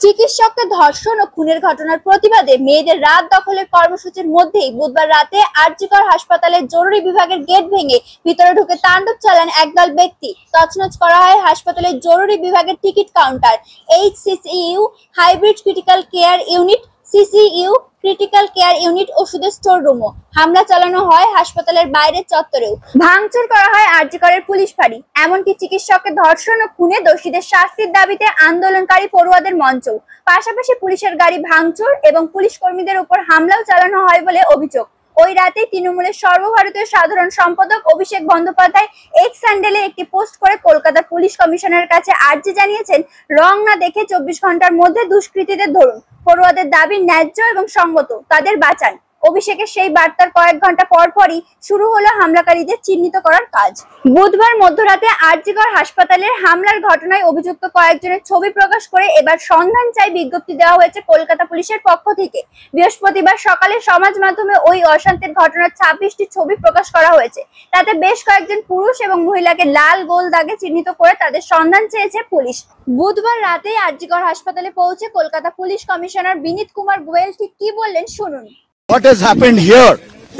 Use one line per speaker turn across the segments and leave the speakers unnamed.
চিকিৎসককে ধর্ষণ ও খুনের ঘটনার প্রতিবাদে মেয়েদের রাত দখলের কর্মসূচির মধ্যেই বুধবার রাতে আর.জি.কর হাসপাতালের জরুরি বিভাগের গেট ভেঙে ভিতরে ঢুকে তাণ্ডব চালান একদল ব্যক্তি। তছনছ করা হয় হাসপাতালের জরুরি বিভাগের ticket counter, HCCU hybrid critical care unit, CCU critical care unit, ওষুধের স্টোর রুমও। হামলা চালানো হয় হাসপাতালের বাইরের চত্বরেও। ভাঙচুর করা হয় আর.জি.করের পুলিশ ফাঁড়ি। এমনকি চিকিৎসককে ধর্ষণ ও খুনে দোষীদের শাস্তির দাবিতে আন্দোলনকারী পড়ুয়াদের মঞ্চ। পাশাপাশি পুলিশের গাড়ি ভাঙচুর এবং পুলিশ কর্মীদের উপর হামলাও চালানো হয় বলে অভিযোগ। ওই রাতে তৃণমূলের সর্বভারতীয় সাধারণ সম্পাদক অভিষেক বন্দ্যোপাধ্যায় এক্স হ্যান্ডেলে একটি পোস্ট করে কলকাতা পুলিশ কমিশনারের কাছে আর্জি জানিয়েছেন, রং না দেখে 24 ঘন্টার মধ্যে দুষ্কৃতীদের ধরুন। পড়ুয়াদের দাবি ন্যায্য এবং সঙ্গত, তাদের বাঁচান। অভিষেকের সেই বার্তার কয়েক ঘন্টা পরপরই শুরু হলো হামলাকারীদের চিহ্নিত করার কাজ। বুধবার মধ্যরাতে আর.জি.কর হাসপাতালের হামলার ঘটনায় অভিযুক্ত কয়েকজনের ছবি প্রকাশ করে এবার সন্ধান চাই বিজ্ঞপ্তি দেওয়া হয়েছে কলকাতা পুলিশের পক্ষ থেকে। বৃহস্পতিবার সকালে সমাজ মাধ্যমে ওই অশান্তির ঘটনার 26টি ছবি প্রকাশ করা হয়েছে। তাতে বেশ কয়েকজন পুরুষ এবং মহিলাকে লাল গোল দাগে চিহ্নিত করে তাদের সন্ধান চেয়েছে পুলিশ। বুধবার রাতে আর.জি.কর হাসপাতালে পৌঁছে কলকাতা পুলিশ কমিশনার বিনীত কুমার গোয়েল ঠিক কি বললেন শুনুন।
What has happened here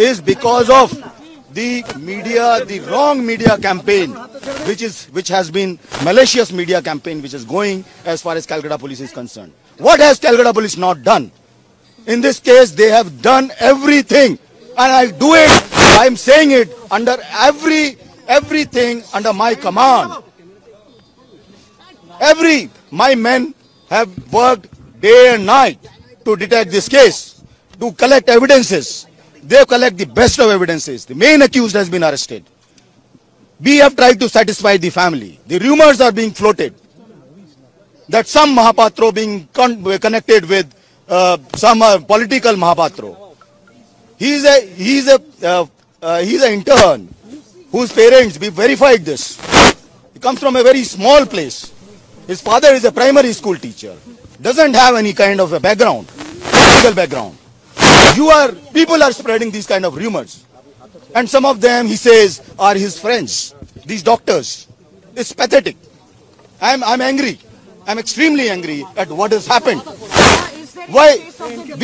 is because of the media, the wrong media campaign, which has been malicious media campaign, which is going as far as Calcutta Police is concerned. What has Calcutta Police not done? In this case, they have done everything, and I'll do it. I'm saying it under everything under my command. My men have worked day and night to detect this case, to collect evidences. They collect the best of evidences. The main accused has been arrested. We have tried to satisfy the family. The rumors are being floated that some Mahapatro being connected with some political Mahapatro. He's an intern whose parents, we verified this. He comes from a very small place. His father is a primary school teacher. Doesn't have any kind of a background, political background. People are spreading these kind of rumors, and some of them, he says, are his friends, these doctors. It's pathetic. I'm angry. I'm extremely angry at what has happened. Why?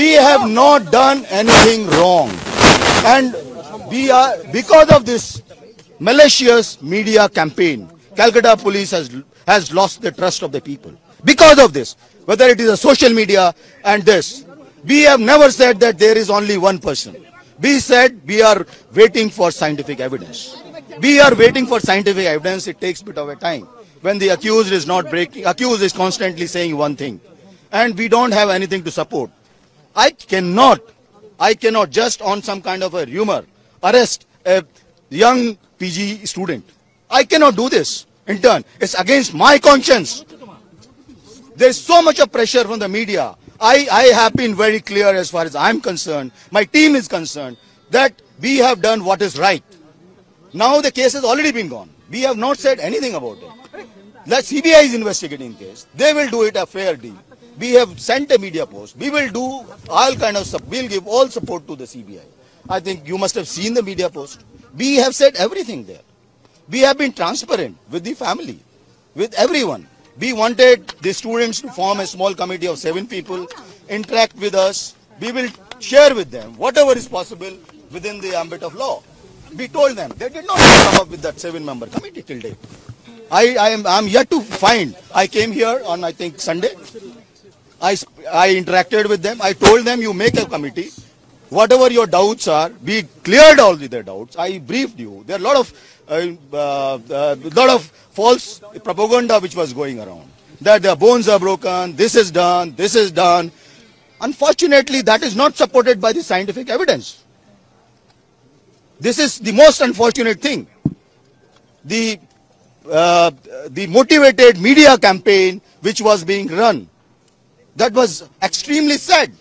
We have not done anything wrong, and because of this malicious media campaign, Calcutta Police has lost the trust of the people. Because of this, whether it is a social media and this, we have never said that there is only one person. We said we are waiting for scientific evidence. We are waiting for scientific evidence. It takes a bit of a time. When the accused is not breaking, accused is constantly saying one thing, and we don't have anything to support. I cannot just on some kind of a rumor arrest a young PG student. I cannot do this. Intern, it's against my conscience. There's so much of pressure from the media. I have been very clear as far as I'm concerned, my team is concerned, that we have done what is right. Now the case has already been gone. We have not said anything about it. The CBI is investigating the case. They will do it a fair deal. We have sent a media post. We will do all kind of stuff. We'll give all support to the CBI. I think you must have seen the media post. We have said everything there. We have been transparent with the family, with everyone. We wanted the students to form a small committee of 7 people, interact with us. We will share with them whatever is possible within the ambit of law. We told them. They did not come up with that 7-member committee till date. I am yet to find. I came here on, I think, Sunday. I interacted with them. I told them, you make a committee. Whatever your doubts are, we cleared all their doubts. I briefed you. There are a lot of false propaganda which was going around, that their bones are broken, this is done. Unfortunately, that is not supported by the scientific evidence. This is the most unfortunate thing. The motivated media campaign which was being run, that was extremely sad,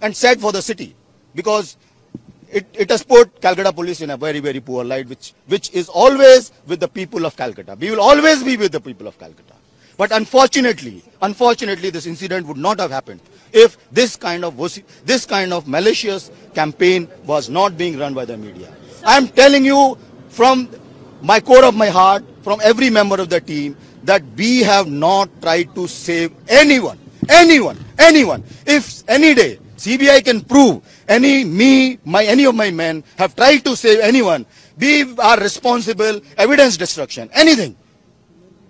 and sad for the city, because it has put Calcutta Police in a very, very poor light, which is always with the people of Calcutta. We will always be with the people of Calcutta. But unfortunately, this incident would not have happened if this kind of malicious campaign was not being run by the media. I am telling you from my core of my heart, from every member of the team, that we have not tried to save anyone. Anyone. If any day CBI can prove any of my men have tried to save anyone, we are responsible. Evidence destruction, anything.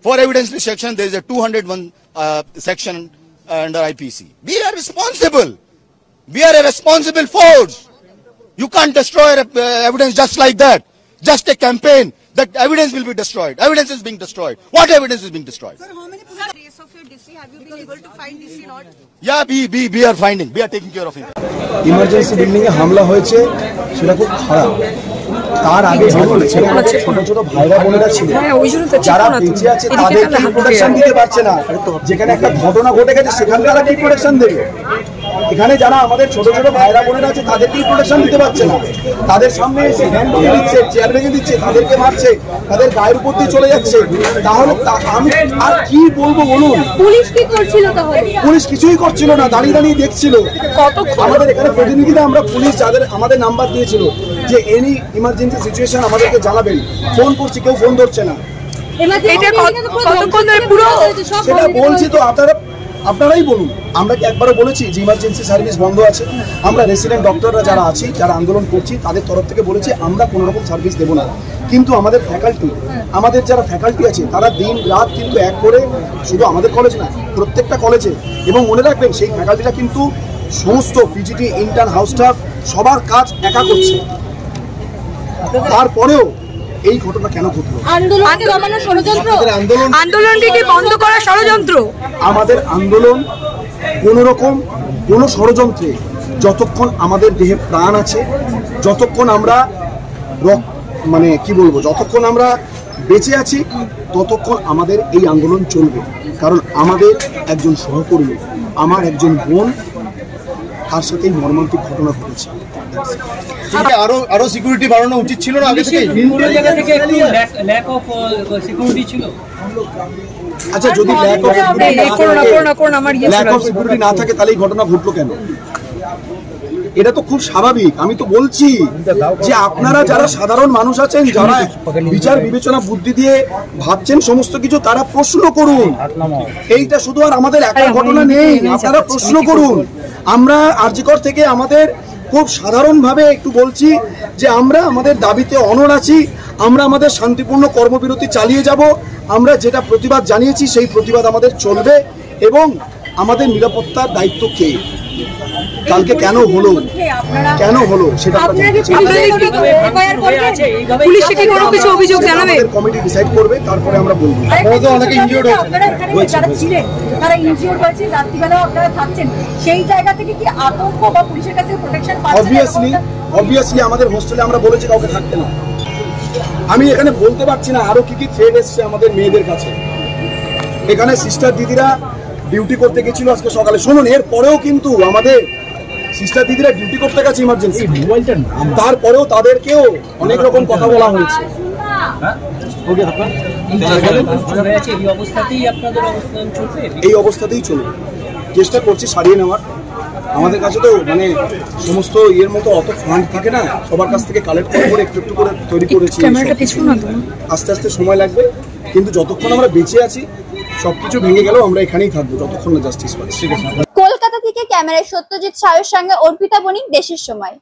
For evidence destruction, there is a 201 section under IPC. We are responsible. We are a responsible force. You can't destroy evidence just like that. Just a campaign that evidence will be destroyed. Evidence is being destroyed. What evidence is being destroyed?
Sir, how many days of your DC have you been able to find DC not?
Yeah, we are finding. We are taking care of it.
Emergency building এ হামলা হয়েছে, সেটা খুব খারাপ। তার আগে ছোট ছোট ভাইরা বোনেরা ছিল যারা বেঁচে আছে, তাদেরকে প্রোটেকশন দিতে পারছে না। যেখানে একটা ঘটনা ঘটে গেছে সেখানে তারা কি প্রোটেকশন দেবে? এখানে যারা আমাদের ছোট ছোট ভাইরা বোনেরা আছে তাদেরকেই প্রোটেকশন দিতে পারছে না। তাদের সামনে এসে হ্যান্ড ভেঙে দিচ্ছে, চেয়ার ভেঙে দিচ্ছে, তাদেরকে মারছে, তাদের গায়ের উপর দিয়ে চলে যাচ্ছে। তাহলে আমি আর কি বলবো বলুন?
পুলিশ কি করছিল তাহলে?
পুলিশ কিছুই করছিল না, দাঁড়িয়ে দাঁড়িয়ে দেখছিল। আমাদের এখানে প্রতিনিধিরা, আমরা পুলিশ যাদের আমাদের নাম্বার দিয়েছিল যে এনি ইমার্জেন্সি সিচুয়েশন আমাদেরকে জানাবেন, ফোন করছি, কেউ ফোন ধরছে না। সেটা বলছি তো আপনারাই বলুন। আমরা কি একবারও বলেছি যে ইমার্জেন্সি সার্ভিস বন্ধ আছে? আমরা রেসিডেন্ট ডক্টররা যারা আছি, যারা আন্দোলন করছি, তাদের তরফ থেকে বলেছি আমরা কোনো রকম সার্ভিস দেবো না। কিন্তু আমাদের যারা ফ্যাকাল্টি আছে তারা দিন রাত কিন্তু এক করে, শুধু আমাদের কলেজ না, প্রত্যেকটা কলেজে। এবং মনে রাখবেন, সেই ফ্যাকাল্টিরা কিন্তু সমস্ত পিজিটি, ইন্টার্ন, হাউস স্টাফ সবার কাজ একা করছে। তারপরেও এই ঘটনা কেন ঘটলো?
আন্দোলনটিকে বন্ধ করার ষড়যন্ত্র।
আমাদের আন্দোলন কোনো ষড়যন্ত্রে, যতক্ষণ আমাদের দেহে প্রাণ আছে, যতক্ষণ আমরা যতক্ষণ আমরা বেঁচে আছি, ততক্ষণ আমাদের এই আন্দোলন চলবে। কারণ আমাদের একজন সহকর্মী, আমার একজন বোন, তার সাথেই মর্মান্তিক ঘটনা ঘটেছে।
আরো সিকিউরিটি বাড়ানো উচিত ছিল না আগে থেকে?
আচ্ছা, যদি ল্যাক অফ সিকিউরিটি না থাকে তাহলে এই ঘটনা ঘটলো কেন? এটা তো খুব স্বাভাবিক। আমি তো বলছি যে আপনারা যারা সাধারণ মানুষ আছেন, যারা বিচার বিবেচনা বুদ্ধি দিয়ে ভাবছেন সমস্ত কিছু, তারা প্রশ্ন করুন। এইটা শুধু আর আমাদের একার ঘটনা নেই, আপনারা প্রশ্ন করুন। আমরা আরজিকর থেকে আমাদের খুব সাধারণভাবে একটু বলছি যে আমরা আমাদের দাবিতে অনড় আছি। আমরা আমাদের শান্তিপূর্ণ কর্মবিরতি চালিয়ে যাব। আমরা যেটা প্রতিবাদ জানিয়েছি সেই প্রতিবাদ আমাদের চলবে। এবং আমাদের নিরাপত্তার দায়িত্ব কে, কালকে কেন হলো সেটা কমিটি ডিসাইড করবে, তারপরে আমরা বলবো। অবভিয়াসলি আমাদের হোস্টেলে আমরা বলেছি কাউকে থাকতে না। আমি এখানে বলতে পারছি না আরো কি কি থ্রেট এসছে আমাদের মেয়েদের কাছে। এখানে সিস্টার দিদিরা ডিউটি করতে গেছিল আজকে সকালে। শুনুন, এর পরেও কিন্তু আমাদের সিস্টার দিদিরা ডিউটি করতে গেছে ইমার্জেন্সি, তারপরেও তাদেরকেও অনেক রকম কথা বলা হয়েছে। এই অবস্থাতেই চলবে, চেষ্টা করছি সারিয়ে নেওয়ার। আমাদের কাছে তো সমস্ত ইয়ের মতো অত ফান্ড থাকে না, সবার কাছ থেকে কালেক্ট করে একটু একটু করে তৈরি করেছি। আস্তে আস্তে সময় লাগবে, কিন্তু যতক্ষণ আমরা বেঁচে আছি, সবকিছু ভেঙে গেলেও আমরা এখানেই থাকবো যতক্ষণ না জাস্টিস পাচ্ছি।
কলকাতা থেকে ক্যামেরায় সত্যজিৎ সাহের সঙ্গে অর্পিতা বণিক, দেশের সময়।